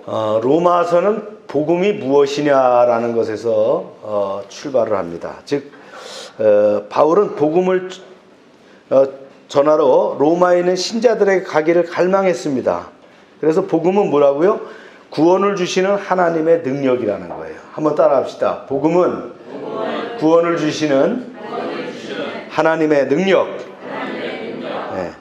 로마서는 복음이 무엇이냐라는 것에서 출발을 합니다. 즉 바울은 복음을 전하러 로마에 있는 신자들에게 가기를 갈망했습니다. 그래서 복음은 뭐라고요? 구원을 주시는 하나님의 능력이라는 거예요. 한번 따라합시다. 복음은 구원을 주시는 하나님의 능력. 네.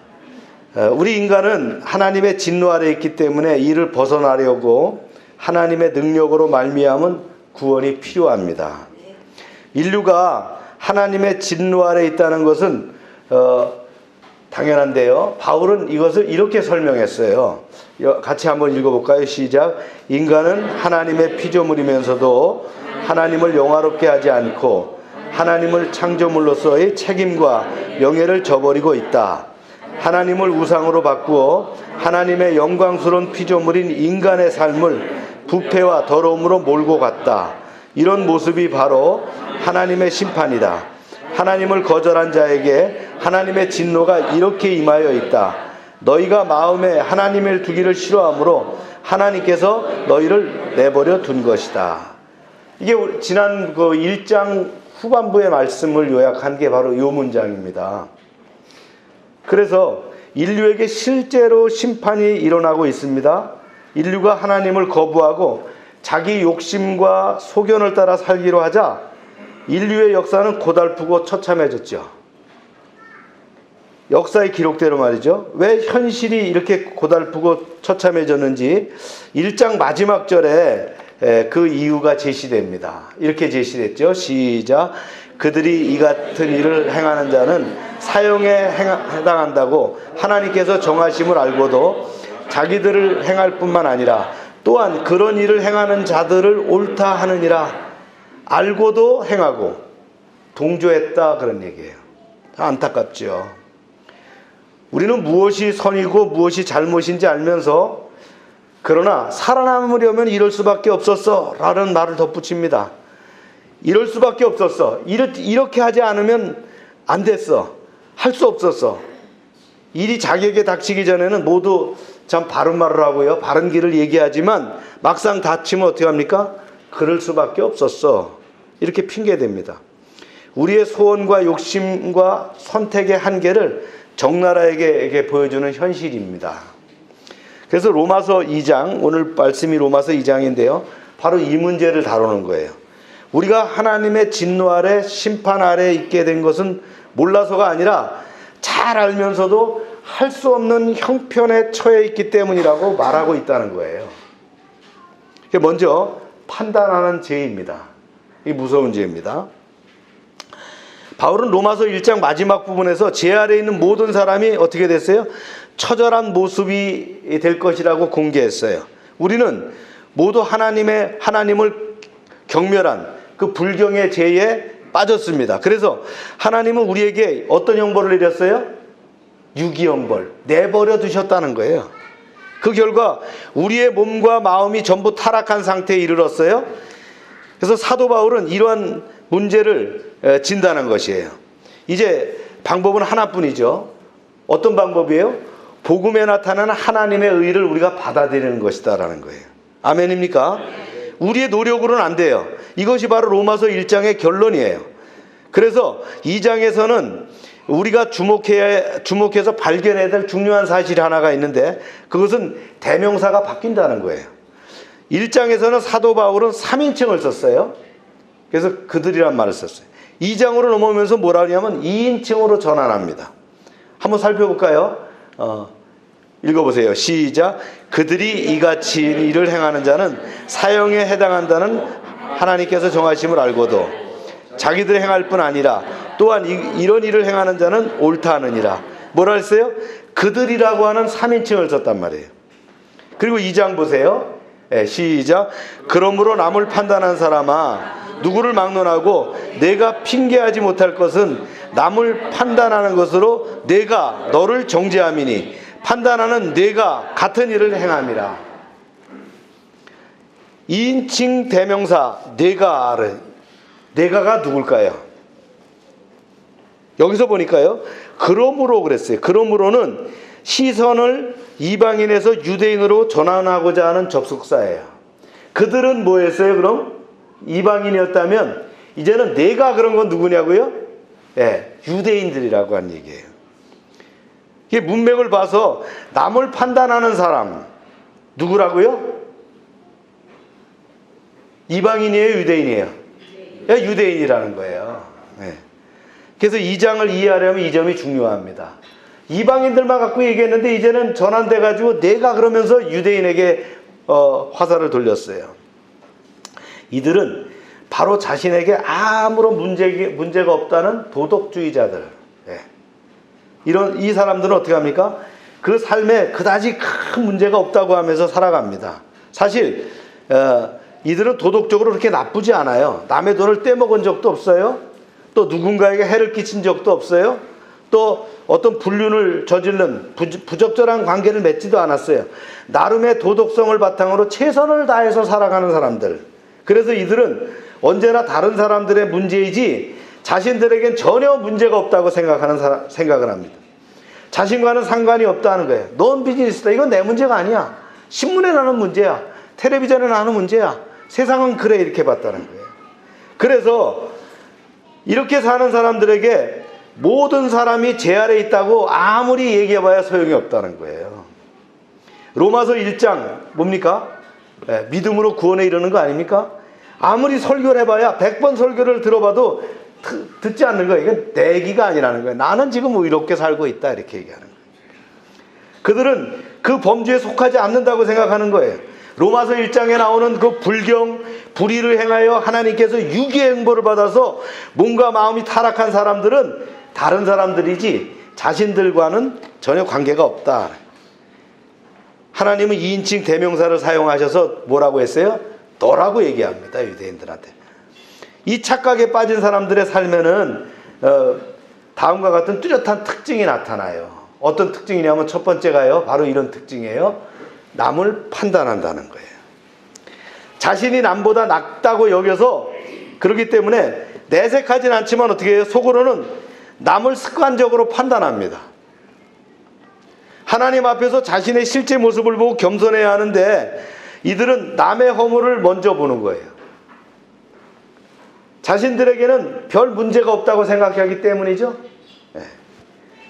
우리 인간은 하나님의 진노 아래 있기 때문에 이를 벗어나려고 하나님의 능력으로 말미암은 구원이 필요합니다. 인류가 하나님의 진노 아래 있다는 것은 당연한데요. 바울은 이것을 이렇게 설명했어요. 같이 한번 읽어볼까요? 시작. 인간은 하나님의 피조물이면서도 하나님을 영화롭게 하지 않고 하나님을 창조물로서의 책임과 명예를 저버리고 있다. 하나님을 우상으로 바꾸어 하나님의 영광스러운 피조물인 인간의 삶을 부패와 더러움으로 몰고 갔다. 이런 모습이 바로 하나님의 심판이다. 하나님을 거절한 자에게 하나님의 진노가 이렇게 임하여 있다. 너희가 마음에 하나님을 두기를 싫어하므로 하나님께서 너희를 내버려 둔 것이다. 이게 지난 그 1장 후반부의 말씀을 요약한 게 바로 이 문장입니다. 그래서 인류에게 실제로 심판이 일어나고 있습니다. 인류가 하나님을 거부하고 자기 욕심과 소견을 따라 살기로 하자 인류의 역사는 고달프고 처참해졌죠. 역사의 기록대로 말이죠. 왜 현실이 이렇게 고달프고 처참해졌는지 1장 마지막 절에 그 이유가 제시됩니다. 이렇게 제시됐죠. 시작. 그들이 이 같은 일을 행하는 자는 사형에 해당한다고 하나님께서 정하심을 알고도 자기들을 행할 뿐만 아니라 또한 그런 일을 행하는 자들을 옳다 하느니라 알고도 행하고 동조했다, 그런 얘기예요. 안타깝죠. 우리는 무엇이 선이고 무엇이 잘못인지 알면서 그러나 살아남으려면 이럴 수밖에 없었어 라는 말을 덧붙입니다. 이럴 수밖에 없었어. 이렇게 하지 않으면 안 됐어. 할 수 없었어. 일이 자기에게 닥치기 전에는 모두 참 바른 말을 하고요. 바른 길을 얘기하지만 막상 닥치면 어떻게 합니까? 그럴 수밖에 없었어. 이렇게 핑계댑니다. 우리의 소원과 욕심과 선택의 한계를 적나라하게 보여주는 현실입니다. 그래서 로마서 2장, 오늘 말씀이 로마서 2장인데요. 바로 이 문제를 다루는 거예요. 우리가 하나님의 진노 아래, 심판 아래 있게 된 것은 몰라서가 아니라 잘 알면서도 할 수 없는 형편에 처해 있기 때문이라고 말하고 있다는 거예요. 먼저 판단하는 죄입니다. 이 무서운 죄입니다. 바울은 로마서 1장 마지막 부분에서 죄 아래에 있는 모든 사람이 어떻게 됐어요? 처절한 모습이 될 것이라고 공개했어요. 우리는 모두 하나님을 경멸한 그 불경의 죄에 빠졌습니다. 그래서 하나님은 우리에게 어떤 형벌을 내렸어요? 유기형벌, 내버려 두셨다는 거예요. 그 결과 우리의 몸과 마음이 전부 타락한 상태에 이르렀어요. 그래서 사도 바울은 이러한 문제를 진단한 것이에요. 이제 방법은 하나뿐이죠. 어떤 방법이에요? 복음에 나타나는 하나님의 의를 우리가 받아들이는 것이다라는 거예요. 아멘입니까? 우리의 노력으로는 안 돼요. 이것이 바로 로마서 1장의 결론이에요. 그래서 2장에서는 우리가 주목해서 발견해야 될 중요한 사실이 하나가 있는데 그것은 대명사가 바뀐다는 거예요. 1장에서는 사도 바울은 3인칭을 썼어요. 그래서 그들이란 말을 썼어요. 2장으로 넘어오면서 뭐라 하냐면 2인칭으로 전환합니다. 한번 살펴볼까요? 읽어보세요. 시작. 그들이 이같이 일을 행하는 자는 사형에 해당한다는 하나님께서 정하심을 알고도 자기들이 행할 뿐 아니라 또한 이런 일을 행하는 자는 옳다 하느니라. 뭐라 했어요? 그들이라고 하는 3인칭을 썼단 말이에요. 그리고 2장 보세요. 시작. 그러므로 남을 판단한 사람아 누구를 막론하고 내가 핑계하지 못할 것은 남을 판단하는 것으로 내가 너를 정죄함이니 판단하는 내가 같은 일을 행함이라. 2인칭 대명사 내가가 누굴까요? 여기서 보니까요. 그러므로 그랬어요. 그러므로는 시선을 이방인에서 유대인으로 전환하고자 하는 접속사예요. 그들은 뭐 했어요 그럼? 이방인이었다면 이제는 내가 그런 건 누구냐고요? 예, 유대인들이라고 한 얘기예요. 이게 문맥을 봐서 남을 판단하는 사람 누구라고요? 이방인이에요 유대인이에요? 예, 유대인이라는 거예요. 예. 그래서 이 장을 이해하려면 이 점이 중요합니다. 이방인들만 갖고 얘기했는데 이제는 전환돼 가지고 내가 그러면서 유대인에게 화살을 돌렸어요. 이들은 바로 자신에게 아무런 문제가 없다는 도덕주의자들. 예. 이 사람들은 어떻게 합니까? 그 삶에 그다지 큰 문제가 없다고 하면서 살아갑니다. 사실 이들은 도덕적으로 그렇게 나쁘지 않아요. 남의 돈을 떼먹은 적도 없어요. 또 누군가에게 해를 끼친 적도 없어요. 또 어떤 불륜을 저지른 부적절한 관계를 맺지도 않았어요. 나름의 도덕성을 바탕으로 최선을 다해서 살아가는 사람들. 그래서 이들은 언제나 다른 사람들의 문제이지 자신들에겐 전혀 문제가 없다고 생각을 합니다. 자신과는 상관이 없다는 거예요. 넌 비즈니스다. 이건 내 문제가 아니야. 신문에 나는 문제야. 텔레비전에 나는 문제야. 세상은 그래 이렇게 봤다는 거예요. 그래서 이렇게 사는 사람들에게 모든 사람이 제 아래에 있다고 아무리 얘기해봐야 소용이 없다는 거예요. 로마서 1장 뭡니까? 네, 믿음으로 구원에 이르는 거 아닙니까? 아무리 설교를 해봐야 100번 설교를 들어봐도 듣지 않는 거예요. 이건 내 얘기가 아니라는 거예요. 나는 지금 의롭게 살고 있다 이렇게 얘기하는 거예요. 그들은 그 범주에 속하지 않는다고 생각하는 거예요. 로마서 1장에 나오는 그 불의를 행하여 하나님께서 유기의 행보를 받아서 몸과 마음이 타락한 사람들은 다른 사람들이지 자신들과는 전혀 관계가 없다. 하나님은 2인칭 대명사를 사용하셔서 뭐라고 했어요? 너라고 얘기합니다. 유대인들한테. 이 착각에 빠진 사람들의 삶에는 다음과 같은 뚜렷한 특징이 나타나요. 어떤 특징이냐면 첫 번째가요. 바로 이런 특징이에요. 남을 판단한다는 거예요. 자신이 남보다 낫다고 여겨서 그렇기 때문에 내색하진 않지만 어떻게 해요? 속으로는 남을 습관적으로 판단합니다. 하나님 앞에서 자신의 실제 모습을 보고 겸손해야 하는데 이들은 남의 허물을 먼저 보는 거예요. 자신들에게는 별 문제가 없다고 생각하기 때문이죠. 네.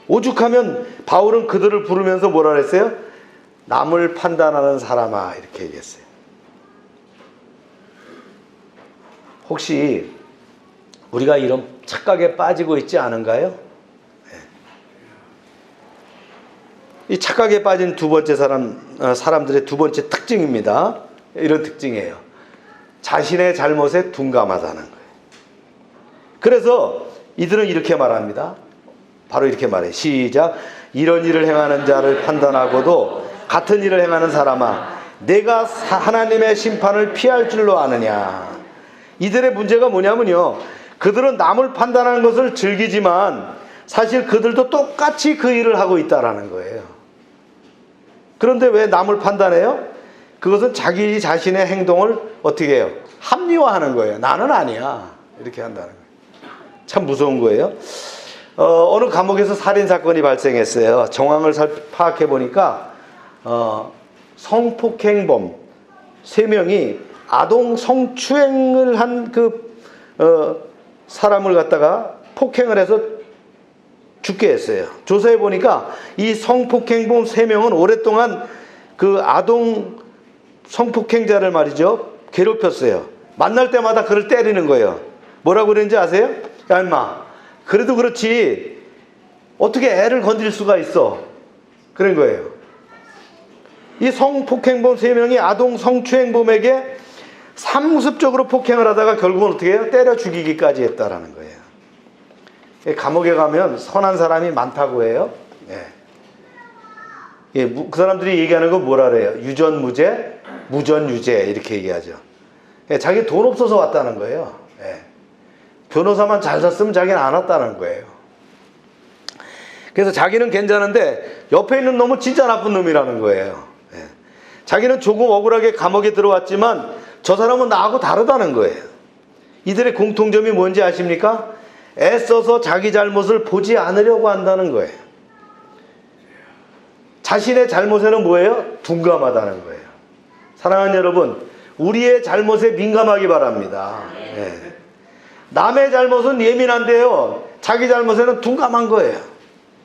오죽하면 바울은 그들을 부르면서 뭐라 그랬어요? 남을 판단하는 사람아 이렇게 얘기했어요. 혹시 우리가 이런 착각에 빠지고 있지 않은가요? 네. 이 착각에 빠진 두 번째 사람들의 두 번째 특징입니다. 이런 특징이에요. 자신의 잘못에 둔감하다는 거예요. 그래서 이들은 이렇게 말합니다. 바로 이렇게 말해요. 시작. 이런 일을 행하는 자를 판단하고도 같은 일을 행하는 사람아, 내가 하나님의 심판을 피할 줄로 아느냐. 이들의 문제가 뭐냐면요, 그들은 남을 판단하는 것을 즐기지만 사실 그들도 똑같이 그 일을 하고 있다라는 거예요. 그런데 왜 남을 판단해요? 그것은 자기 자신의 행동을 어떻게 해요? 합리화하는 거예요. 나는 아니야. 이렇게 한다는 거예요. 참 무서운 거예요. 어느 감옥에서 살인사건이 발생했어요. 정황을 파악해 보니까 성폭행범 3명이 아동 성추행을 한 사람을 갖다가 폭행을 해서 죽게 했어요. 조사해 보니까 이 성폭행범 3명은 오랫동안 그 아동 성폭행자를 말이죠, 괴롭혔어요. 만날 때마다 그를 때리는 거예요. 뭐라고 그랬는지 아세요? 야 임마, 그래도 그렇지 어떻게 애를 건드릴 수가 있어? 그런 거예요. 이 성폭행범 3명이 아동 성추행범에게 상습적으로 폭행을 하다가 결국은 어떻게 해요? 때려 죽이기까지 했다라는 거예요. 감옥에 가면 선한 사람이 많다고 해요. 그 사람들이 얘기하는 건 뭐라 그래요? 유전무죄, 무전유죄 이렇게 얘기하죠. 자기 돈 없어서 왔다는 거예요. 변호사만 잘 샀으면 자기는 안 왔다는 거예요. 그래서 자기는 괜찮은데 옆에 있는 놈은 진짜 나쁜 놈이라는 거예요. 자기는 조금 억울하게 감옥에 들어왔지만 저 사람은 나하고 다르다는 거예요. 이들의 공통점이 뭔지 아십니까? 애써서 자기 잘못을 보지 않으려고 한다는 거예요. 자신의 잘못에는 뭐예요? 둔감하다는 거예요. 사랑하는 여러분, 우리의 잘못에 민감하기 바랍니다. 예. 남의 잘못은 예민한데요, 자기 잘못에는 둔감한 거예요.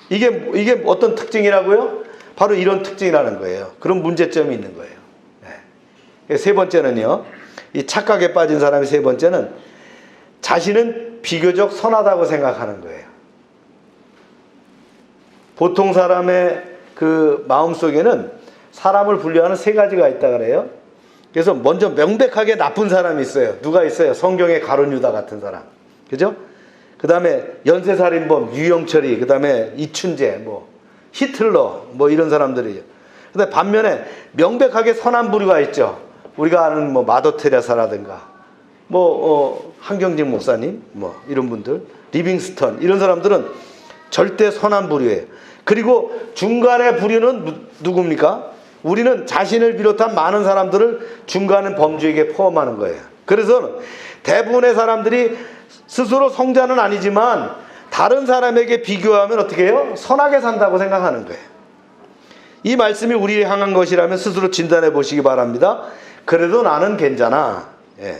이게 어떤 특징이라고요? 바로 이런 특징이라는 거예요. 그런 문제점이 있는 거예요. 예. 세 번째는요, 이 착각에 빠진 사람의 세 번째는 자신은 비교적 선하다고 생각하는 거예요. 보통 사람의 그 마음속에는 사람을 분류하는 세 가지가 있다 그래요. 그래서 먼저 명백하게 나쁜 사람이 있어요. 누가 있어요? 성경의 가룟 유다 같은 사람. 그죠? 그 다음에 연쇄살인범 유영철이, 그 다음에 이춘재, 히틀러, 이런 사람들이에요. 근데 반면에 명백하게 선한 부류가 있죠. 우리가 아는 마더 테레사라든가, 한경직 목사님, 이런 분들, 리빙스턴, 이런 사람들은 절대 선한 부류예요. 그리고 중간의 부류는 누굽니까? 우리는 자신을 비롯한 많은 사람들을 중간의 범죄에게 포함하는 거예요. 그래서 대부분의 사람들이 스스로 성자는 아니지만 다른 사람에게 비교하면 어떻게 해요? 선하게 산다고 생각하는 거예요. 이 말씀이 우리에 향한 것이라면 스스로 진단해 보시기 바랍니다. 그래도 나는 괜찮아. 예.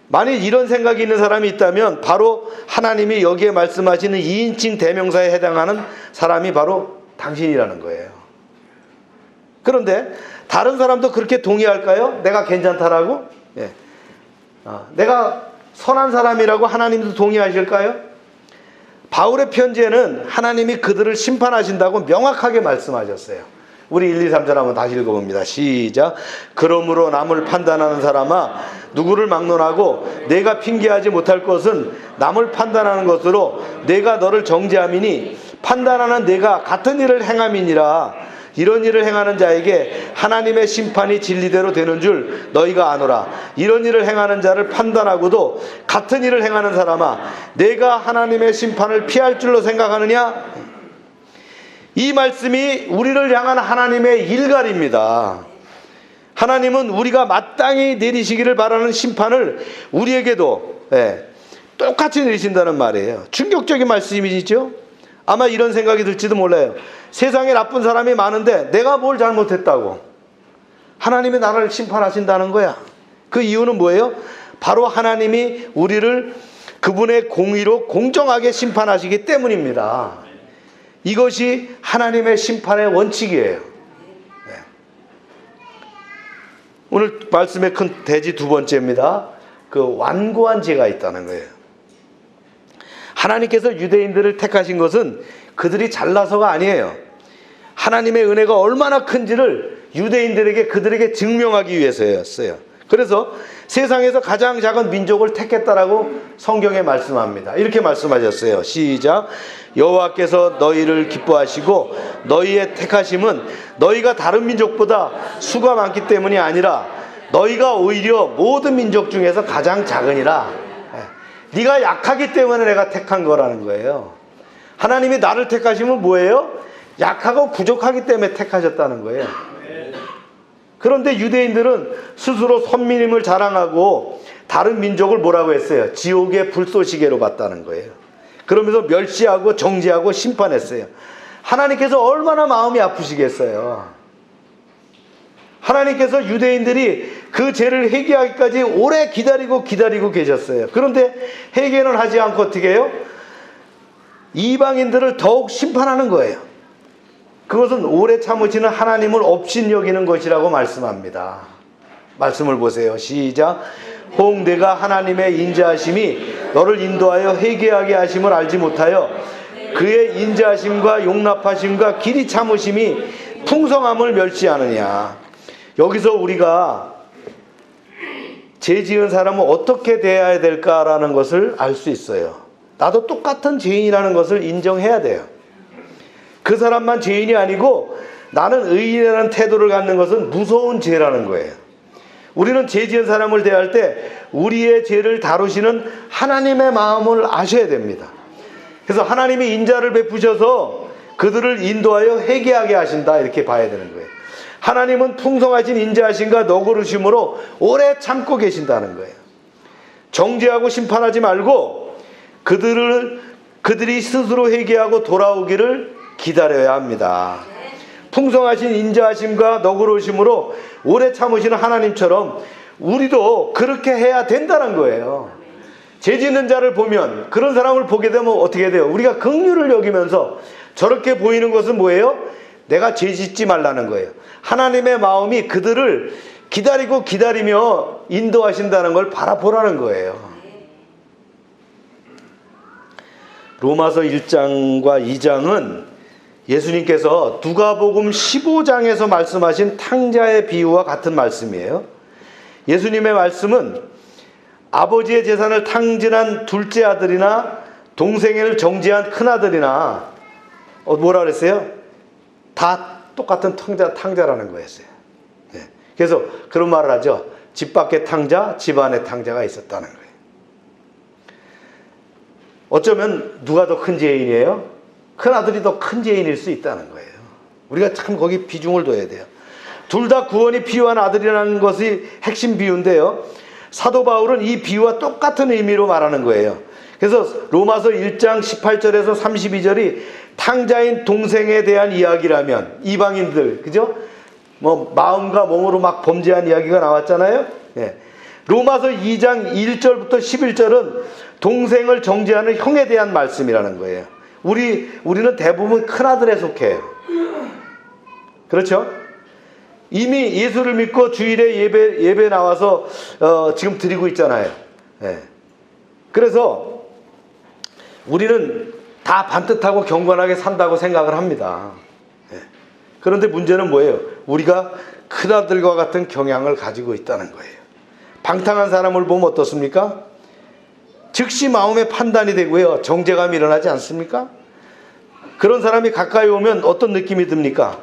만일 이런 생각이 있는 사람이 있다면 바로 하나님이 여기에 말씀하시는 2인칭 대명사에 해당하는 사람이 바로 당신이라는 거예요. 그런데 다른 사람도 그렇게 동의할까요? 내가 괜찮다라고? 예. 내가 선한 사람이라고 하나님도 동의하실까요? 바울의 편지에는 하나님이 그들을 심판하신다고 명확하게 말씀하셨어요. 우리 1, 2, 3절 한번 다시 읽어봅니다. 시작. 그러므로 남을 판단하는 사람아, 누구를 막론하고 내가 핑계하지 못할 것은 남을 판단하는 것으로 내가 너를 정죄함이니 판단하는 내가 같은 일을 행함이니라. 이런 일을 행하는 자에게 하나님의 심판이 진리대로 되는 줄 너희가 아노라. 이런 일을 행하는 자를 판단하고도 같은 일을 행하는 사람아, 내가 하나님의 심판을 피할 줄로 생각하느냐? 이 말씀이 우리를 향한 하나님의 일갈입니다. 하나님은 우리가 마땅히 내리시기를 바라는 심판을 우리에게도 똑같이 내리신다는 말이에요. 충격적인 말씀이죠. 아마 이런 생각이 들지도 몰라요. 세상에 나쁜 사람이 많은데 내가 뭘 잘못했다고 하나님이 나를 심판하신다는 거야. 그 이유는 뭐예요? 바로 하나님이 우리를 그분의 공의로 공정하게 심판하시기 때문입니다. 이것이 하나님의 심판의 원칙이에요. 네. 오늘 말씀의 큰 대지 두 번째입니다. 그 완고한 죄가 있다는 거예요. 하나님께서 유대인들을 택하신 것은 그들이 잘나서가 아니에요. 하나님의 은혜가 얼마나 큰지를 유대인들에게 그들에게 증명하기 위해서였어요. 그래서 세상에서 가장 작은 민족을 택했다라고 성경에 말씀합니다. 이렇게 말씀하셨어요. 시작. 여호와께서 너희를 기뻐하시고 너희의 택하심은 너희가 다른 민족보다 수가 많기 때문이 아니라 너희가 오히려 모든 민족 중에서 가장 작으니라. 네가 약하기 때문에 내가 택한 거라는 거예요. 하나님이 나를 택하시면 뭐예요? 약하고 부족하기 때문에 택하셨다는 거예요. 그런데 유대인들은 스스로 선민임을 자랑하고 다른 민족을 뭐라고 했어요? 지옥의 불쏘시개로 봤다는 거예요. 그러면서 멸시하고 정죄하고 심판했어요. 하나님께서 얼마나 마음이 아프시겠어요. 하나님께서 유대인들이 그 죄를 회개하기까지 오래 기다리고 계셨어요. 그런데 회개는 하지 않고 어떻게 해요? 이방인들을 더욱 심판하는 거예요. 그것은 오래 참으시는 하나님을 업신여기는 것이라고 말씀합니다. 말씀을 보세요. 시작. 혹 내가 하나님의 인자하심이 너를 인도하여 회개하게 하심을 알지 못하여 그의 인자하심과 용납하심과 길이 참으심이 풍성함을 멸시하느냐. 여기서 우리가 죄 지은 사람은 어떻게 대해야 될까라는 것을 알 수 있어요. 나도 똑같은 죄인이라는 것을 인정해야 돼요. 그 사람만 죄인이 아니고 나는 의인이라는 태도를 갖는 것은 무서운 죄라는 거예요. 우리는 죄 지은 사람을 대할 때 우리의 죄를 다루시는 하나님의 마음을 아셔야 됩니다. 그래서 하나님이 인자를 베푸셔서 그들을 인도하여 회개하게 하신다, 이렇게 봐야 되는 거예요. 하나님은 풍성하신 인자하심과 너그르심으로 오래 참고 계신다는 거예요. 정죄하고 심판하지 말고 그들이 스스로 회개하고 돌아오기를 기다려야 합니다. 풍성하신 인자하심과 너그러우심으로 오래 참으시는 하나님처럼 우리도 그렇게 해야 된다는 거예요. 죄 짓는 자를 보면, 그런 사람을 보게 되면 어떻게 돼요? 우리가 긍휼을 여기면서 저렇게 보이는 것은 뭐예요? 내가 죄 짓지 말라는 거예요. 하나님의 마음이 그들을 기다리며 인도하신다는 걸 바라보라는 거예요. 로마서 1장과 2장은 예수님께서 누가복음 15장에서 말씀하신 탕자의 비유와 같은 말씀이에요. 예수님의 말씀은 아버지의 재산을 탕진한 둘째 아들이나 동생을 정죄한 큰아들이나 뭐라 그랬어요? 다 똑같은 탕자라는 거였어요. 네. 그래서 그런 말을 하죠. 집 밖에 탕자, 집 안에 탕자가 있었다는 거예요. 어쩌면 누가 더 큰 죄인이에요? 큰아들이 더 큰 죄인일 수 있다는 거예요. 우리가 참 거기 비중을 둬야 돼요. 둘 다 구원이 필요한 아들이라는 것이 핵심 비유인데요. 사도 바울은 이 비유와 똑같은 의미로 말하는 거예요. 그래서 로마서 1장 18절에서 32절이 탕자인 동생에 대한 이야기라면, 이방인들, 그죠? 마음과 몸으로 막 범죄한 이야기가 나왔잖아요. 네. 로마서 2장 1절부터 11절은 동생을 정죄하는 형에 대한 말씀이라는 거예요. 우리는 대부분 큰아들에 속해요. 그렇죠? 이미 예수를 믿고 주일에 예배 나와서 지금 드리고 있잖아요. 네. 그래서 우리는 다 반듯하고 경건하게 산다고 생각을 합니다. 네. 그런데 문제는 뭐예요? 우리가 큰아들과 같은 경향을 가지고 있다는 거예요. 방탕한 사람을 보면 어떻습니까? 즉시 마음의 판단이 되고요. 정죄감이 일어나지 않습니까? 그런 사람이 가까이 오면 어떤 느낌이 듭니까?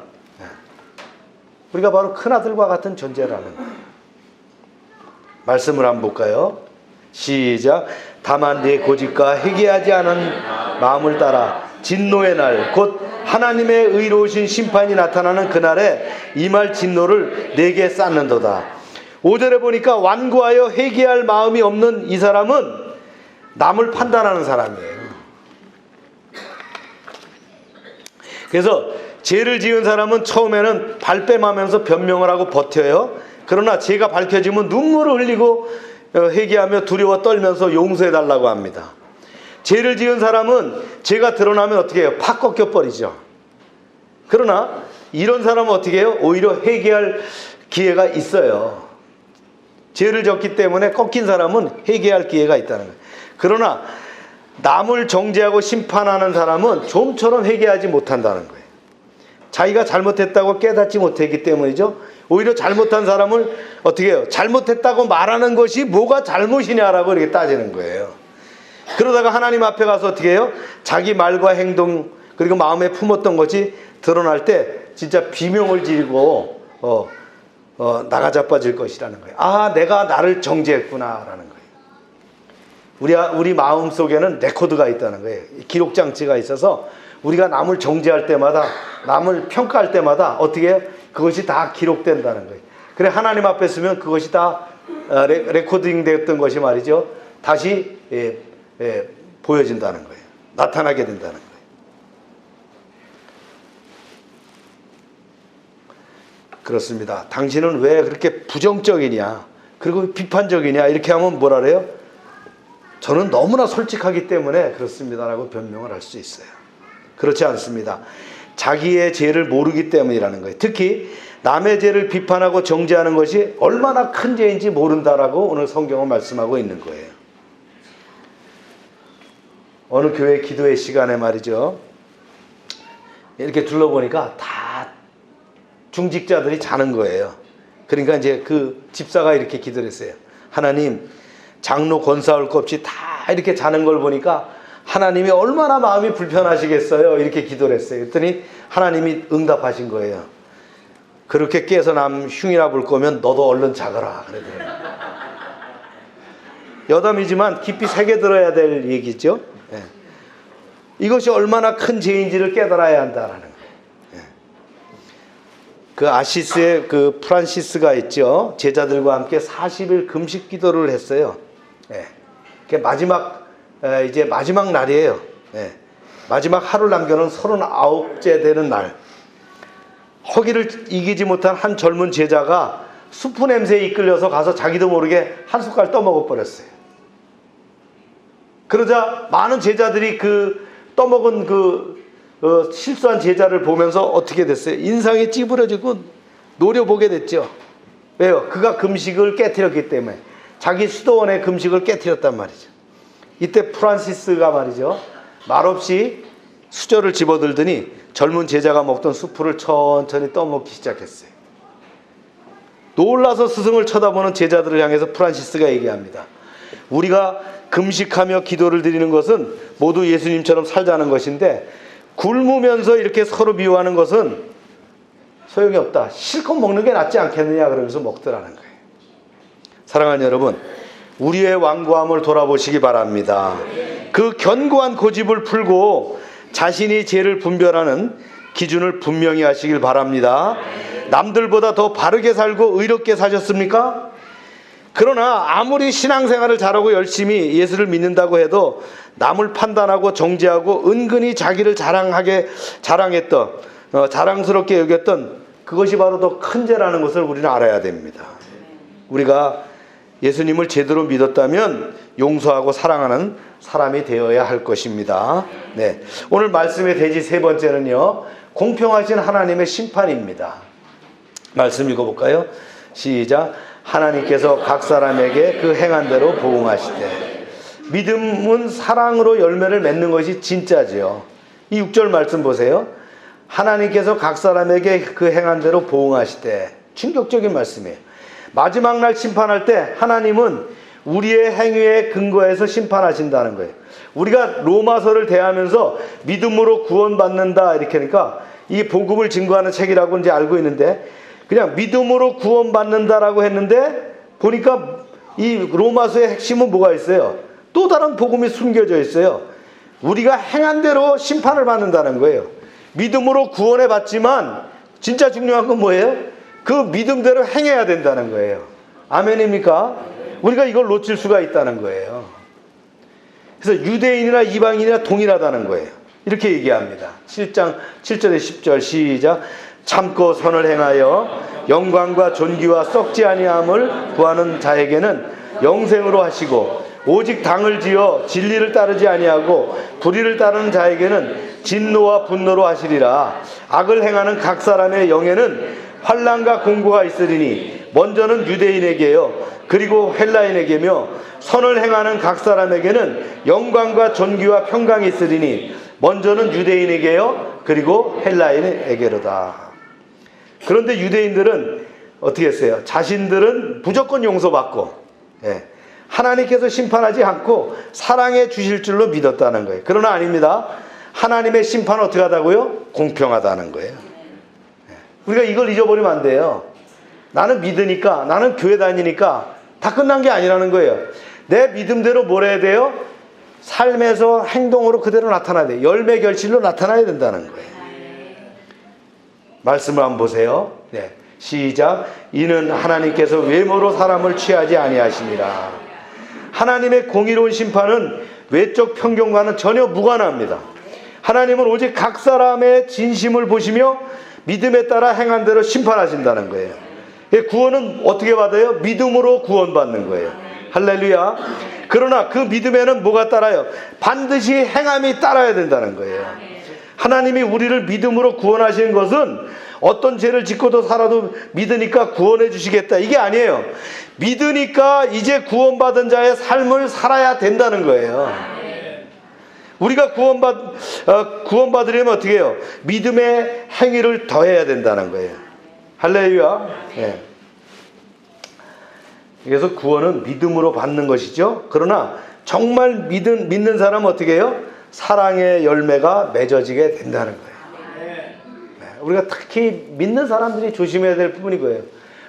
우리가 바로 큰아들과 같은 존재라는 거예요. 말씀을 한번 볼까요? 시작. 다만 내 고집과 회개하지 않은 마음을 따라 진노의 날, 곧 하나님의 의로우신 심판이 나타나는 그날에 임할 진노를 내게 쌓는도다. 5절에 보니까 완고하여 회개할 마음이 없는 이 사람은 남을 판단하는 사람이에요. 그래서 죄를 지은 사람은 처음에는 발뺌하면서 변명을 하고 버텨요. 그러나 죄가 밝혀지면 눈물을 흘리고 회개하며 두려워 떨면서 용서해달라고 합니다. 죄를 지은 사람은 죄가 드러나면 어떻게 해요? 팍 꺾여버리죠. 그러나 이런 사람은 어떻게 해요? 오히려 회개할 기회가 있어요. 죄를 졌기 때문에 꺾인 사람은 회개할 기회가 있다는 거예요. 그러나 남을 정죄하고 심판하는 사람은 좀처럼 회개하지 못한다는 거예요. 자기가 잘못했다고 깨닫지 못했기 때문이죠. 오히려 잘못한 사람을 어떻게 해요? 잘못했다고 말하는 것이 뭐가 잘못이냐라고 이렇게 따지는 거예요. 그러다가 하나님 앞에 가서 어떻게 해요? 자기 말과 행동 그리고 마음에 품었던 것이 드러날 때 진짜 비명을 지르고 나가 자빠질 것이라는 거예요. 아, 내가 나를 정죄했구나라는 거예요. 우리 마음 속에는 레코드가 있다는 거예요. 기록 장치가 있어서 우리가 남을 정죄할 때마다, 남을 평가할 때마다 어떻게 해요? 그것이 다 기록된다는 거예요. 그래 하나님 앞에 서면 그것이 다 레코딩 됐던 것이 말이죠. 다시 보여진다는 거예요. 나타나게 된다는 거예요. 그렇습니다. 당신은 왜 그렇게 부정적이냐, 그리고 비판적이냐, 이렇게 하면 뭐라 그래요? 저는 너무나 솔직하기 때문에 그렇습니다라고 변명을 할 수 있어요. 그렇지 않습니다. 자기의 죄를 모르기 때문이라는 거예요. 특히 남의 죄를 비판하고 정죄하는 것이 얼마나 큰 죄인지 모른다라고 오늘 성경은 말씀하고 있는 거예요. 어느 교회 기도회 시간에 말이죠, 이렇게 둘러보니까 다 중직자들이 자는 거예요. 그러니까 이제 그 집사가 이렇게 기도를 했어요. 하나님, 장로 권사 올 것 없이 다 이렇게 자는 걸 보니까 하나님이 얼마나 마음이 불편하시겠어요. 이렇게 기도를 했어요. 그랬더니 하나님이 응답하신 거예요. 그렇게 깨서 남 흉이나 볼 거면 너도 얼른 자거라 그러더라고요. 여담이지만 깊이 새겨들어야 될 얘기죠. 네. 이것이 얼마나 큰 죄인지를 깨달아야 한다라는 거예요. 네. 그 아시스의 그 프란시스가 있죠. 제자들과 함께 40일 금식 기도를 했어요. 네. 그게 이제 마지막 날이에요. 네. 마지막 하루 남겨놓은 39째 되는 날. 허기를 이기지 못한 한 젊은 제자가 수프 냄새에 이끌려서 가서 자기도 모르게 한 숟갈 떠먹어 버렸어요. 그러자 많은 제자들이 그 떠먹은 실수한 제자를 보면서 어떻게 됐어요? 인상이 찌푸려지고 노려보게 됐죠. 왜요? 그가 금식을 깨트렸기 때문에. 자기 수도원의 금식을 깨트렸단 말이죠. 이때 프란시스가 말이죠, 말없이 수저를 집어들더니 젊은 제자가 먹던 수프를 천천히 떠먹기 시작했어요. 놀라서 스승을 쳐다보는 제자들을 향해서 프란시스가 얘기합니다. 우리가 금식하며 기도를 드리는 것은 모두 예수님처럼 살자는 것인데, 굶으면서 이렇게 서로 미워하는 것은 소용이 없다. 실컷 먹는 게 낫지 않겠느냐 그러면서 먹더라는 거예요. 사랑하는 여러분, 우리의 완고함을 돌아보시기 바랍니다. 그 견고한 고집을 풀고 자신이 죄를 분별하는 기준을 분명히 하시길 바랍니다. 남들보다 더 바르게 살고 의롭게 사셨습니까? 그러나 아무리 신앙생활을 잘하고 열심히 예수를 믿는다고 해도 남을 판단하고 정죄하고 은근히 자기를 자랑스럽게 여겼던 그것이 바로 더 큰 죄라는 것을 우리는 알아야 됩니다. 우리가 예수님을 제대로 믿었다면 용서하고 사랑하는 사람이 되어야 할 것입니다. 네, 오늘 말씀의 대지 세 번째는요, 공평하신 하나님의 심판입니다. 말씀 읽어볼까요? 시작. 하나님께서 각 사람에게 그 행한 대로 보응하시되. 믿음은 사랑으로 열매를 맺는 것이 진짜지요. 이 6절 말씀 보세요. 하나님께서 각 사람에게 그 행한 대로 보응하시되. 충격적인 말씀이에요. 마지막 날 심판할 때 하나님은 우리의 행위에 근거해서 심판하신다는 거예요. 우리가 로마서를 대하면서 믿음으로 구원받는다 이렇게 하니까 이 복음을 증거하는 책이라고 이제 알고 있는데, 그냥 믿음으로 구원받는다라고 했는데 보니까 이 로마서의 핵심은 뭐가 있어요? 또 다른 복음이 숨겨져 있어요. 우리가 행한 대로 심판을 받는다는 거예요. 믿음으로 구원해 받지만 진짜 중요한 건 뭐예요? 그 믿음대로 행해야 된다는 거예요. 아멘입니까? 우리가 이걸 놓칠 수가 있다는 거예요. 그래서 유대인이나 이방인이나 동일하다는 거예요. 이렇게 얘기합니다. 7장 7절에 10절 시작. 참고 선을 행하여 영광과 존귀와 썩지 아니함을 구하는 자에게는 영생으로 하시고, 오직 당을 지어 진리를 따르지 아니하고 불의를 따르는 자에게는 진노와 분노로 하시리라. 악을 행하는 각 사람의 영에는 환난과 공고가 있으리니 먼저는 유대인에게요 그리고 헬라인에게며, 선을 행하는 각 사람에게는 영광과 존귀와 평강이 있으리니 먼저는 유대인에게요 그리고 헬라인에게로다. 그런데 유대인들은 어떻게 했어요? 자신들은 무조건 용서받고, 하나님께서 심판하지 않고 사랑해 주실 줄로 믿었다는 거예요. 그러나 아닙니다. 하나님의 심판은 어떻게 하다고요? 공평하다는 거예요. 우리가 이걸 잊어버리면 안 돼요. 나는 믿으니까, 나는 교회 다니니까 다 끝난 게 아니라는 거예요. 내 믿음대로 뭘 해야 돼요? 삶에서 행동으로 그대로 나타나야 돼요. 열매 결실로 나타나야 된다는 거예요. 말씀을 한번 보세요. 네, 시작. 이는 하나님께서 외모로 사람을 취하지 아니하시니라. 하나님의 공의로운 심판은 외적 편견과는 전혀 무관합니다. 하나님은 오직 각 사람의 진심을 보시며 믿음에 따라 행한 대로 심판하신다는 거예요. 구원은 어떻게 받아요? 믿음으로 구원받는 거예요. 할렐루야. 그러나 그 믿음에는 뭐가 따라요? 반드시 행함이 따라야 된다는 거예요. 하나님이 우리를 믿음으로 구원하시는 것은 어떤 죄를 짓고도 살아도 믿으니까 구원해 주시겠다, 이게 아니에요. 믿으니까 이제 구원받은 자의 삶을 살아야 된다는 거예요. 우리가 구원받으려면 어떻게 해요? 믿음의 행위를 더해야 된다는 거예요. 할렐루야. 네. 그래서 구원은 믿음으로 받는 것이죠. 그러나 정말 믿는 사람은 어떻게 해요? 사랑의 열매가 맺어지게 된다는 거예요. 네. 우리가 특히 믿는 사람들이 조심해야 될 부분이 거예요.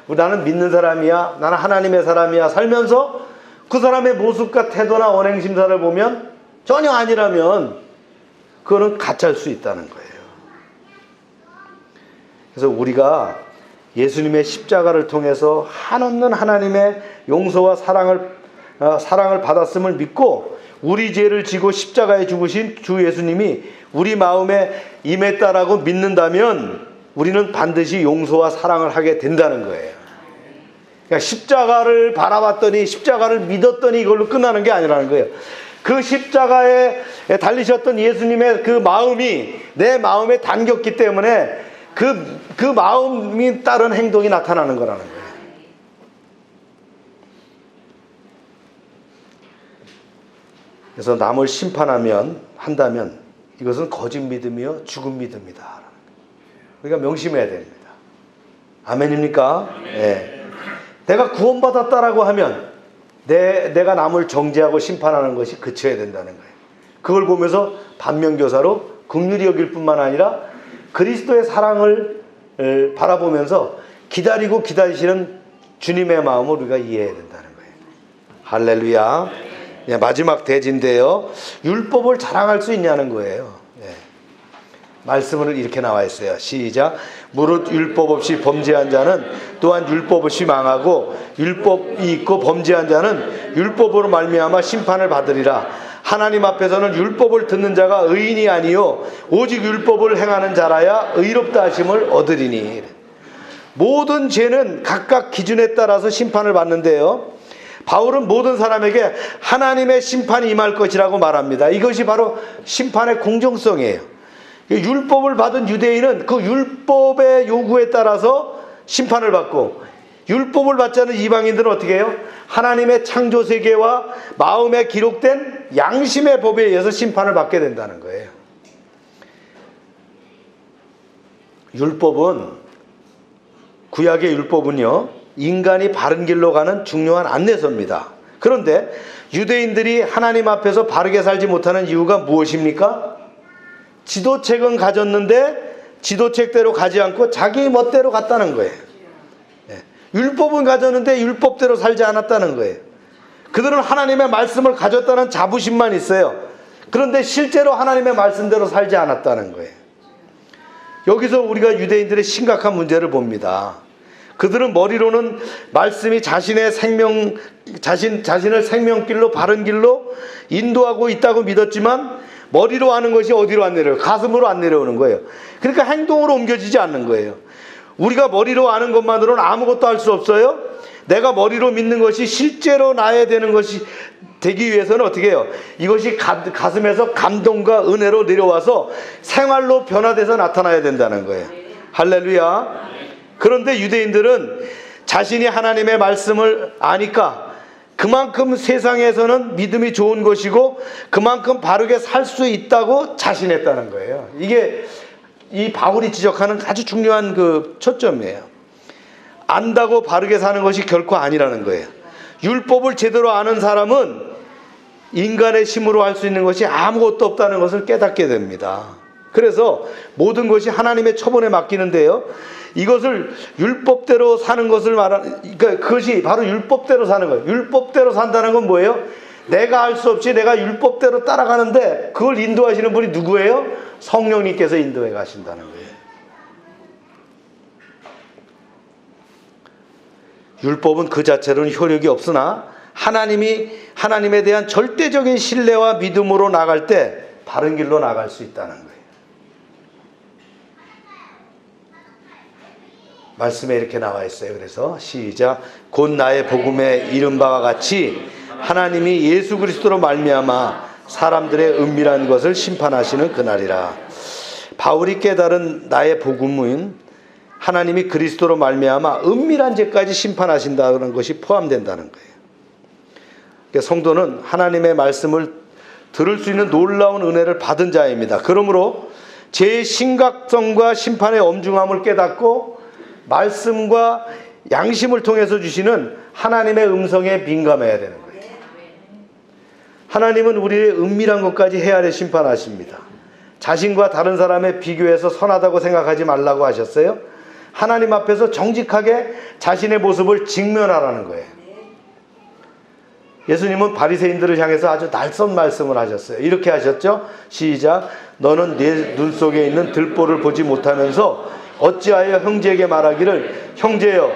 나는 믿는 사람이야, 나는 하나님의 사람이야 살면서 그 사람의 모습과 태도나 언행심사를 보면 전혀 아니라면 그거는 가짜일 수 있다는 거예요. 그래서 우리가 예수님의 십자가를 통해서 한없는 하나님의 용서와 사랑을 받았음을 믿고 우리 죄를 지고 십자가에 죽으신 주 예수님이 우리 마음에 임했다라고 믿는다면 우리는 반드시 용서와 사랑을 하게 된다는 거예요. 그러니까 십자가를 바라봤더니, 십자가를 믿었더니 이걸로 끝나는 게 아니라는 거예요. 그 십자가에 달리셨던 예수님의 그 마음이 내 마음에 담겼기 때문에 그 마음이 따른 행동이 나타나는 거라는 거예요. 그래서 남을 한다면 이것은 거짓 믿음이요 죽은 믿음이다. 우리가 명심해야 됩니다. 아멘입니까? 네. 내가 구원받았다라고 하면 내가 남을 정죄하고 심판하는 것이 그쳐야 된다는 거예요. 그걸 보면서 반면교사로 긍휼히 여길 뿐만 아니라 그리스도의 사랑을 바라보면서 기다리고 기다리시는 주님의 마음을 우리가 이해해야 된다는 거예요. 할렐루야. 네, 마지막 대지인데요. 율법을 자랑할 수 있냐는 거예요. 네. 말씀은 이렇게 나와 있어요. 시작. 무릇 율법 없이 범죄한 자는 또한 율법 없이 망하고 율법이 있고 범죄한 자는 율법으로 말미암아 심판을 받으리라. 하나님 앞에서는 율법을 듣는 자가 의인이 아니요 오직 율법을 행하는 자라야 의롭다 하심을 얻으리니. 모든 죄는 각각 기준에 따라서 심판을 받는데요, 바울은 모든 사람에게 하나님의 심판이 임할 것이라고 말합니다. 이것이 바로 심판의 공정성이에요. 율법을 받은 유대인은 그 율법의 요구에 따라서 심판을 받고, 율법을 받지 않은 이방인들은 어떻게 해요? 하나님의 창조 세계와 마음에 기록된 양심의 법에 의해서 심판을 받게 된다는 거예요. 구약의 율법은요, 인간이 바른 길로 가는 중요한 안내서입니다. 그런데 유대인들이 하나님 앞에서 바르게 살지 못하는 이유가 무엇입니까? 지도책은 가졌는데 지도책대로 가지 않고 자기 멋대로 갔다는 거예요. 율법은 가졌는데 율법대로 살지 않았다는 거예요. 그들은 하나님의 말씀을 가졌다는 자부심만 있어요. 그런데 실제로 하나님의 말씀대로 살지 않았다는 거예요. 여기서 우리가 유대인들의 심각한 문제를 봅니다. 그들은 머리로는 말씀이 자신의 자신을 생명길로, 바른 길로 인도하고 있다고 믿었지만 머리로 하는 것이 어디로 안 내려요? 가슴으로 안 내려오는 거예요. 그러니까 행동으로 옮겨지지 않는 거예요. 우리가 머리로 아는 것만으로는 아무것도 할 수 없어요. 내가 머리로 믿는 것이 실제로 나야 되는 것이 되기 위해서는 어떻게 해요? 이것이 가슴에서 감동과 은혜로 내려와서 생활로 변화돼서 나타나야 된다는 거예요. 할렐루야. 그런데 유대인들은 자신이 하나님의 말씀을 아니까 그만큼 세상에서는 믿음이 좋은 것이고 그만큼 바르게 살 수 있다고 자신했다는 거예요. 이게 이 바울이 지적하는 아주 중요한 그 초점이에요. 안다고 바르게 사는 것이 결코 아니라는 거예요. 율법을 제대로 아는 사람은 인간의 힘으로 할 수 있는 것이 아무것도 없다는 것을 깨닫게 됩니다. 그래서 모든 것이 하나님의 처분에 맡기는데요, 이것을 율법대로 사는 것을 그러니까 그것이 바로 율법대로 사는 거예요. 율법대로 산다는 건 뭐예요? 내가 할 수 없이 내가 율법대로 따라가는데 그걸 인도하시는 분이 누구예요? 성령님께서 인도해 가신다는 거예요. 율법은 그 자체로는 효력이 없으나 하나님에 대한 절대적인 신뢰와 믿음으로 나갈 때 바른 길로 나갈 수 있다는 거예요. 말씀에 이렇게 나와 있어요. 그래서 시작. 곧 나의 복음에 이른 바와 같이 하나님이 예수 그리스도로 말미암아 사람들의 은밀한 것을 심판하시는 그날이라. 바울이 깨달은 나의 복음은 하나님이 그리스도로 말미암아 은밀한 죄까지 심판하신다는 것이 포함된다는 거예요. 그러니까 성도는 하나님의 말씀을 들을 수 있는 놀라운 은혜를 받은 자입니다. 그러므로 죄의 심각성과 심판의 엄중함을 깨닫고 말씀과 양심을 통해서 주시는 하나님의 음성에 민감해야 되는 거예요. 하나님은 우리의 은밀한 것까지 헤아려 심판하십니다. 자신과 다른 사람에 비교해서 선하다고 생각하지 말라고 하셨어요. 하나님 앞에서 정직하게 자신의 모습을 직면하라는 거예요. 예수님은 바리새인들을 향해서 아주 날선 말씀을 하셨어요. 이렇게 하셨죠. 시작. 너는 내 눈 속에 있는 들보를 보지 못하면서 어찌하여 형제에게 말하기를 형제여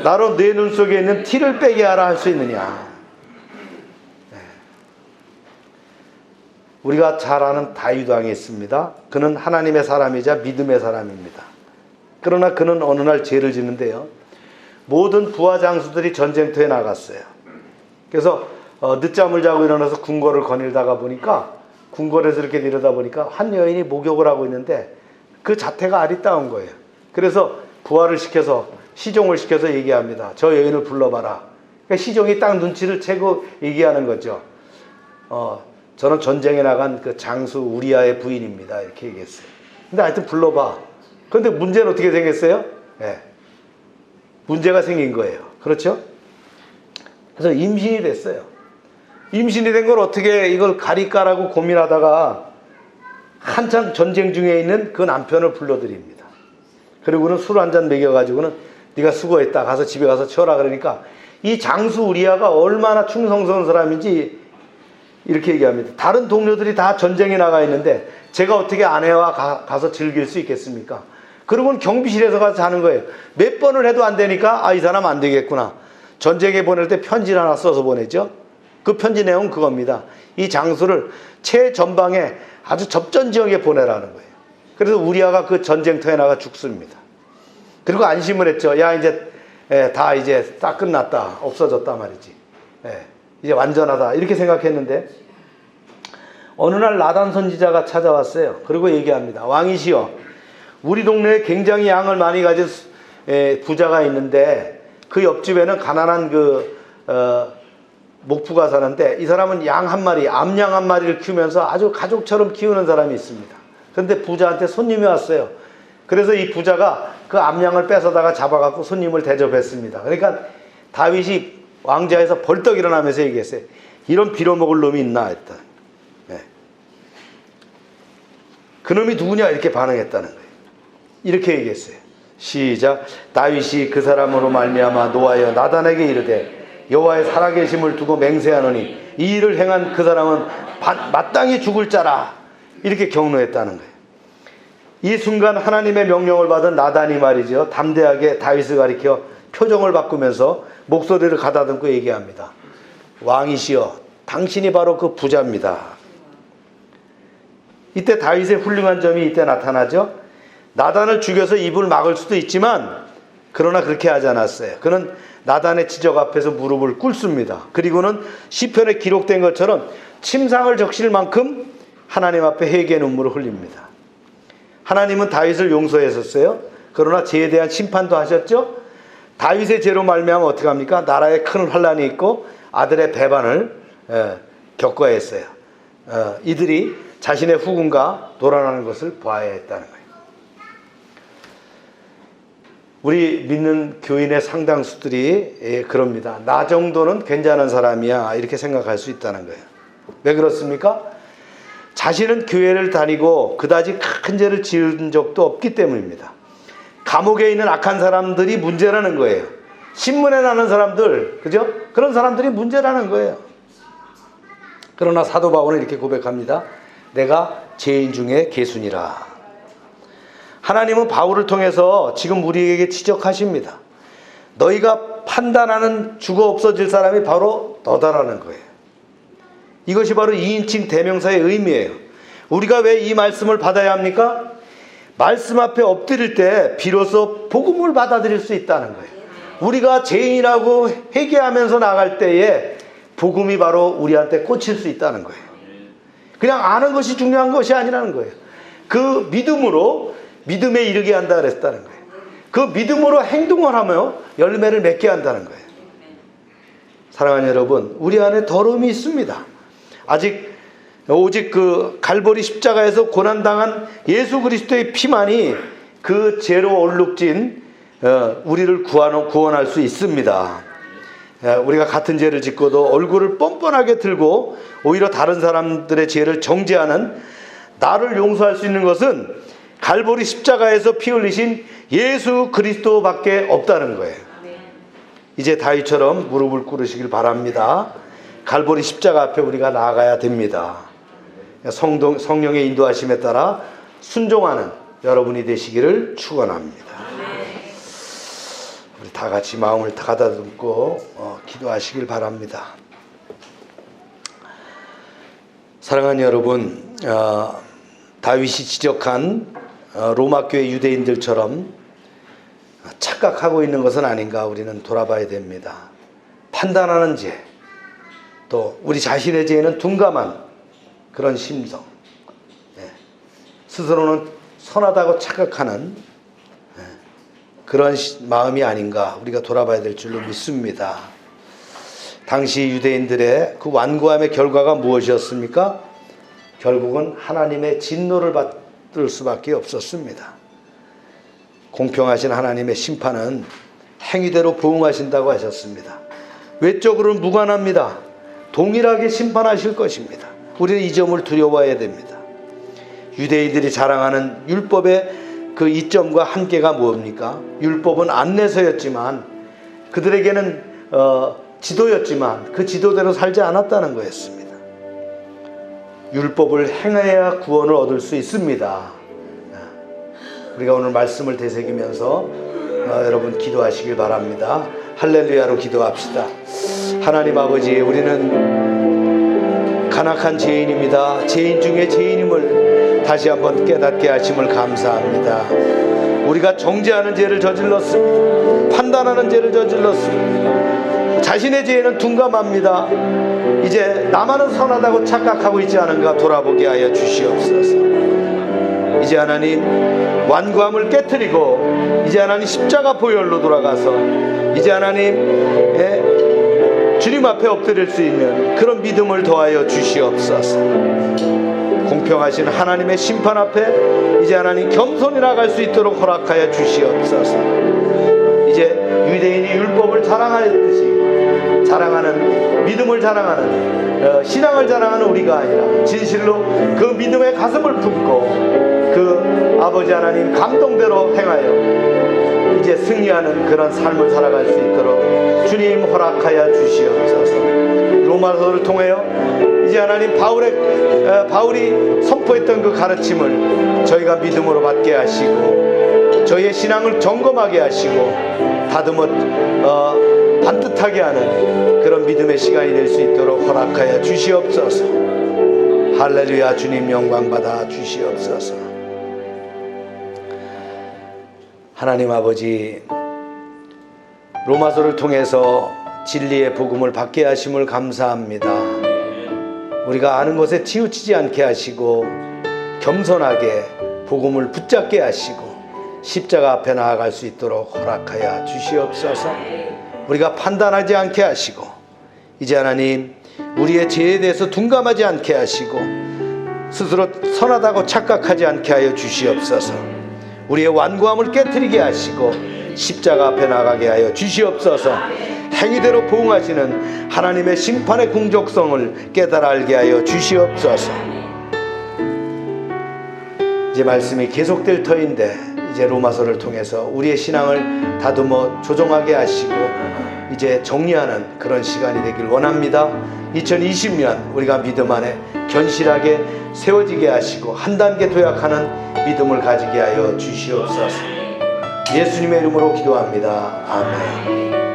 나로 내 눈 속에 있는 티를 빼게 하라 할 수 있느냐. 우리가 잘 아는 다윗 왕이 있습니다. 그는 하나님의 사람이자 믿음의 사람입니다. 그러나 그는 어느 날 죄를 지는데요. 모든 부하 장수들이 전쟁터에 나갔어요. 그래서 늦잠을 자고 일어나서 궁궐을 거닐다가 보니까 궁궐에서 이렇게 내려다 보니까 한 여인이 목욕을 하고 있는데 그 자태가 아리따운 거예요. 그래서 부하를 시켜서 시종을 시켜서 얘기합니다. 저 여인을 불러봐라. 그러니까 시종이 딱 눈치를 채고 얘기하는 거죠. 저는 전쟁에 나간 그 장수 우리아의 부인입니다. 이렇게 얘기했어요. 근데 하여튼 불러봐. 그런데 문제는 어떻게 생겼어요? 네. 문제가 생긴 거예요. 그렇죠? 그래서 임신이 됐어요. 임신이 된 걸 어떻게 이걸 가릴까라고 고민하다가 한참 전쟁 중에 있는 그 남편을 불러드립니다. 그리고는 술 한 잔 먹여가지고는 네가 수고했다. 가서 집에 가서 쉬어라. 그러니까 이 장수 우리아가 얼마나 충성스러운 사람인지 이렇게 얘기합니다. 다른 동료들이 다 전쟁에 나가 있는데 제가 어떻게 아내와 가서 즐길 수 있겠습니까? 그러고는 경비실에서 가서 자는 거예요. 몇 번을 해도 안 되니까 이 사람 안 되겠구나. 전쟁에 보낼 때 편지를 하나 써서 보내죠. 그 편지 내용은 그겁니다. 이 장수를 최전방에 아주 접전 지역에 보내라는 거예요. 그래서 우리아가 그 전쟁터에 나가 죽습니다. 그리고 안심을 했죠. 야, 이제 다 이제 딱 끝났다. 없어졌다 말이지. 이제 완전하다. 이렇게 생각했는데 어느 날 나단 선지자가 찾아왔어요. 그리고 얘기합니다. 왕이시여, 우리 동네에 굉장히 양을 많이 가진 부자가 있는데 그 옆집에는 가난한 목부가 사는데 이 사람은 양 한 마리, 암양 한 마리를 키우면서 아주 가족처럼 키우는 사람이 있습니다. 그런데 부자한테 손님이 왔어요. 그래서 이 부자가 그 암양을 뺏어다가 잡아갖고 손님을 대접했습니다. 그러니까 다윗이 왕좌에서 벌떡 일어나면서 얘기했어요. 이런 빌어먹을 놈이 있나 했다. 그놈이 누구냐 이렇게 반응했다는 거예요. 이렇게 얘기했어요. 시작. 다윗이 그 사람으로 말미암아 노하여 나단에게 이르되 여호와의 살아계심을 두고 맹세하노니 이 일을 행한 그 사람은 마땅히 죽을 자라. 이렇게 경노했다는 거예요. 이 순간 하나님의 명령을 받은 나단이 말이죠. 담대하게 다윗을 가리켜 표정을 바꾸면서 목소리를 가다듬고 얘기합니다. 왕이시여, 당신이 바로 그 부자입니다. 이때 다윗의 훌륭한 점이 이때 나타나죠. 나단을 죽여서 입을 막을 수도 있지만 그러나 그렇게 하지 않았어요. 그는 나단의 지적 앞에서 무릎을 꿇습니다. 그리고는 시편에 기록된 것처럼 침상을 적실 만큼 하나님 앞에 회개의 눈물을 흘립니다. 하나님은 다윗을 용서했었어요. 그러나 죄에 대한 심판도 하셨죠. 다윗의 죄로 말미암아 어떻게 합니까? 나라에 큰 환란이 있고 아들의 배반을 겪어야 했어요. 이들이 자신의 후궁과 돌아가는 것을 보아야 했다는 거예요. 우리 믿는 교인의 상당수들이 그럽니다. 나 정도는 괜찮은 사람이야 이렇게 생각할 수 있다는 거예요. 왜 그렇습니까? 자신은 교회를 다니고 그다지 큰 죄를 지은 적도 없기 때문입니다. 감옥에 있는 악한 사람들이 문제라는 거예요. 신문에 나는 사람들, 그죠? 그런 사람들이 문제라는 거예요. 그러나 사도 바울은 이렇게 고백합니다. 내가 죄인 중에 개순이라. 하나님은 바울을 통해서 지금 우리에게 지적하십니다. 너희가 판단하는 죽어 없어질 사람이 바로 너다라는 거예요. 이것이 바로 2인칭 대명사의 의미예요. 우리가 왜 이 말씀을 받아야 합니까? 말씀 앞에 엎드릴 때 비로소 복음을 받아들일 수 있다는 거예요. 우리가 죄인이라고 회개하면서 나갈 때에 복음이 바로 우리한테 꽂힐 수 있다는 거예요. 그냥 아는 것이 중요한 것이 아니라는 거예요. 그 믿음으로 믿음에 이르게 한다 그랬다는 거예요. 그 믿음으로 행동을 하며 열매를 맺게 한다는 거예요. 사랑하는 여러분, 우리 안에 더러움이 있습니다. 오직 그 갈보리 십자가에서 고난당한 예수 그리스도의 피만이 그 죄로 얼룩진 우리를 구원할 수 있습니다. 우리가 같은 죄를 짓고도 얼굴을 뻔뻔하게 들고 오히려 다른 사람들의 죄를 정죄하는 나를 용서할 수 있는 것은 갈보리 십자가에서 피 흘리신 예수 그리스도밖에 없다는 거예요. 이제 다윗처럼 무릎을 꿇으시길 바랍니다. 갈보리 십자가 앞에 우리가 나아가야 됩니다. 성령의 인도하심에 따라 순종하는 여러분이 되시기를 축원합니다. 우리 다 같이 마음을 가다듬고 기도하시길 바랍니다. 사랑하는 여러분, 다윗이 지적한 로마 교회 유대인들처럼 착각하고 있는 것은 아닌가 우리는 돌아봐야 됩니다. 판단하는 죄, 또 우리 자신의 죄에는 둔감한 그런 심성, 스스로는 선하다고 착각하는 그런 마음이 아닌가 우리가 돌아봐야 될 줄로 믿습니다. 당시 유대인들의 그 완고함의 결과가 무엇이었습니까? 결국은 하나님의 진노를 받을 수밖에 없었습니다. 공평하신 하나님의 심판은 행위대로 보응하신다고 하셨습니다. 외적으로는 무관합니다. 동일하게 심판하실 것입니다. 우리는 이 점을 두려워해야 됩니다. 유대인들이 자랑하는 율법의 그 이점과 한계가 뭡니까? 율법은 안내서였지만 그들에게는 지도였지만 그 지도대로 살지 않았다는 거였습니다. 율법을 행해야 구원을 얻을 수 있습니다. 우리가 오늘 말씀을 되새기면서 여러분 기도하시길 바랍니다. 할렐루야로 기도합시다. 하나님 아버지, 우리는 간악한 죄인입니다. 죄인 중에 죄인임을 다시 한번 깨닫게 하심을 감사합니다. 우리가 정죄하는 죄를 저질렀습니다. 판단하는 죄를 저질렀습니다. 자신의 죄에는 둔감합니다. 이제 나만은 선하다고 착각하고 있지 않은가 돌아보게 하여 주시옵소서. 이제 하나님 완고함을 깨트리고 이제 하나님 십자가 보혈로 돌아가서 이제 하나님 주님 앞에 엎드릴 수 있는 그런 믿음을 더하여 주시옵소서. 공평하신 하나님의 심판 앞에 이제 하나님 겸손히 나갈 수 있도록 허락하여 주시옵소서. 이제 유대인이 율법을 자랑하였듯이 자랑하는 믿음을 자랑하는 신앙을 자랑하는 우리가 아니라 진실로 그 믿음의 가슴을 품고 그 아버지 하나님 감동대로 행하여 이제 승리하는 그런 삶을 살아갈 수 있도록 주님 허락하여 주시옵소서. 로마서를 통하여 이제 하나님 바울이 선포했던 그 가르침을 저희가 믿음으로 받게 하시고 저희의 신앙을 점검하게 하시고 다듬어 반듯하게 하는 그런 믿음의 시간이 될 수 있도록 허락하여 주시옵소서. 할렐루야. 주님 영광 받아 주시옵소서. 하나님 아버지, 로마서를 통해서 진리의 복음을 받게 하심을 감사합니다. 우리가 아는 것에 치우치지 않게 하시고 겸손하게 복음을 붙잡게 하시고 십자가 앞에 나아갈 수 있도록 허락하여 주시옵소서. 우리가 판단하지 않게 하시고 이제 하나님 우리의 죄에 대해서 둔감하지 않게 하시고 스스로 선하다고 착각하지 않게 하여 주시옵소서. 우리의 완고함을 깨트리게 하시고 십자가 앞에 나가게 하여 주시옵소서. 행위대로 보응하시는 하나님의 심판의 공적성을 깨달아 알게 하여 주시옵소서. 이제 말씀이 계속될 터인데 이제 로마서를 통해서 우리의 신앙을 다듬어 조정하게 하시고 이제 정리하는 그런 시간이 되길 원합니다. 2020년 우리가 믿음 안에 견실하게 세워지게 하시고 한 단계 도약하는 믿음을 가지게 하여 주시옵소서. 예수님의 이름으로 기도합니다. 아멘.